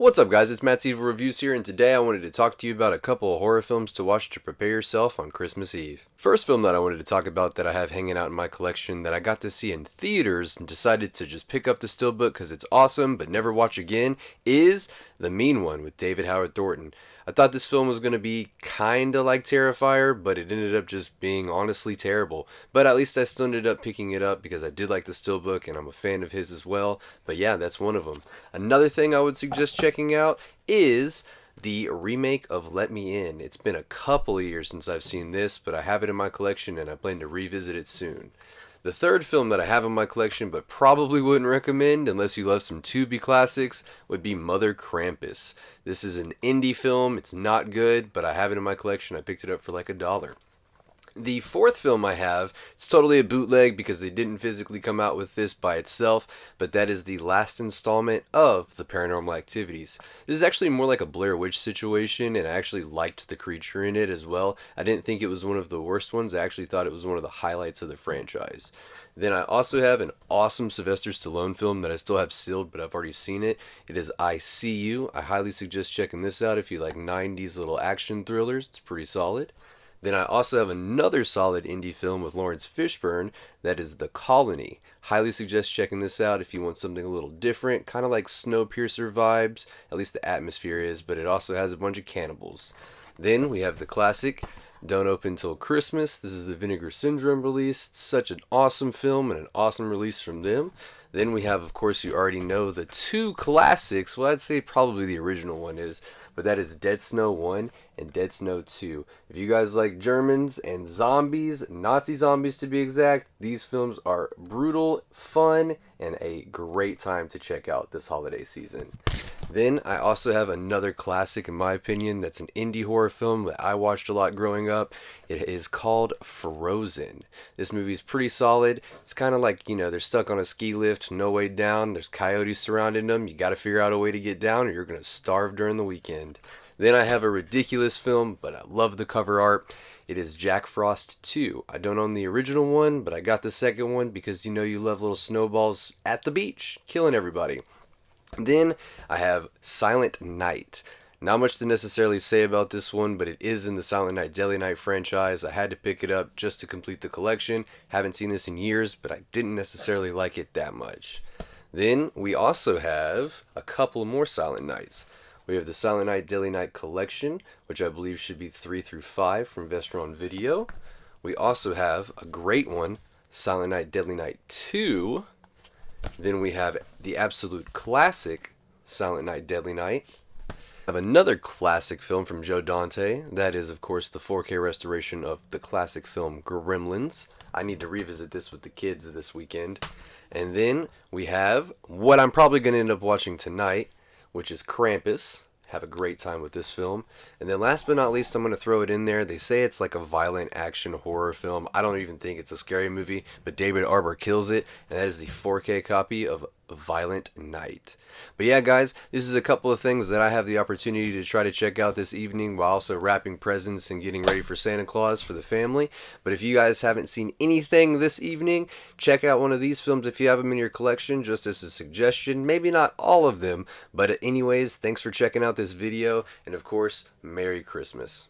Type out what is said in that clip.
What's up, guys? It's Matt's Evil Reviews here, and today I wanted to talk to you about a couple of horror films to watch to prepare yourself on Christmas Eve. First film that I wanted to talk about that I have hanging out in my collection that I got to see in theaters and decided to just pick up the steelbook because it's awesome but never watch again is The Mean One with David Howard Thornton. I thought this film was going to be kinda like Terrifier, but it ended up just being honestly terrible. But at least I still ended up picking it up because I did like the steelbook and I'm a fan of his as well. But yeah, that's one of them. Another thing I would suggest checking out is the remake of Let Me In. It's been a couple of years since I've seen this, but I have it in my collection and I plan to revisit it soon. The third film that I have in my collection but probably wouldn't recommend unless you love some Tubi classics would be Mother Krampus. This is an indie film. It's not good, but I have it in my collection. I picked it up for like $1. The fourth film I have, it's totally a bootleg because they didn't physically come out with this by itself, but that is the last installment of the Paranormal Activities. This is actually more like a Blair Witch situation, and I actually liked the creature in it as well. I didn't think it was one of the worst ones. I actually thought it was one of the highlights of the franchise. Then I also have an awesome Sylvester Stallone film that I still have sealed, but I've already seen it. It is I See You. I highly suggest checking this out if you like 90s little action thrillers. It's pretty solid. Then I also have another solid indie film with Lawrence Fishburne that is The Colony. Highly suggest checking this out if you want something a little different, kind of like Snowpiercer vibes, at least the atmosphere is, but it also has a bunch of cannibals. Then we have the classic Don't Open Till Christmas. This is the Vinegar Syndrome release. It's such an awesome film and an awesome release from them. Then we have, of course, you already know the two classics. Well, I'd say probably the original one is, but that is Dead Snow 1 and Dead Snow 2. If you guys like Germans and zombies, Nazi zombies to be exact, these films are brutal, fun, and a great time to check out this holiday season. Then I also have another classic, in my opinion, that's an indie horror film that I watched a lot growing up. It is called Frozen. This movie is pretty solid. It's kind of like, they're stuck on a ski lift, no way down. There's coyotes surrounding them. You got to figure out a way to get down or you're going to starve during the weekend. Then I have a ridiculous film, but I love the cover art. It is Jack Frost 2. I don't own the original one, but I got the second one because you love little snowballs at the beach, killing everybody. Then I have Silent Night. Not much to necessarily say about this one, but it is in the Silent Night Deadly Night franchise. I had to pick it up just to complete the collection. Haven't seen this in years, but I didn't necessarily like it that much. Then we also have a couple more Silent Nights. We have the Silent Night Deadly Night collection, which I believe should be 3 through 5 from Vestron Video. We also have a great one, Silent Night Deadly Night 2. Then we have the absolute classic Silent Night Deadly Night. I have another classic film from Joe Dante. That is, of course, the 4K restoration of the classic film Gremlins. I need to revisit this with the kids this weekend. And then we have what I'm probably going to end up watching tonight, which is Krampus. Have a great time with this film. And then last but not least, I'm going to throw it in there. They say it's like a violent action horror film. I don't even think it's a scary movie, but David Arbor kills it, and that is the 4K copy of Violent Night. But yeah, guys, this is a couple of things that I have the opportunity to try to check out this evening while also wrapping presents and getting ready for Santa Claus for the family. But if you guys haven't seen anything this evening, check out one of these films if you have them in your collection, just as a suggestion. Maybe not all of them, but anyways, thanks for checking out this video, and of course, Merry Christmas.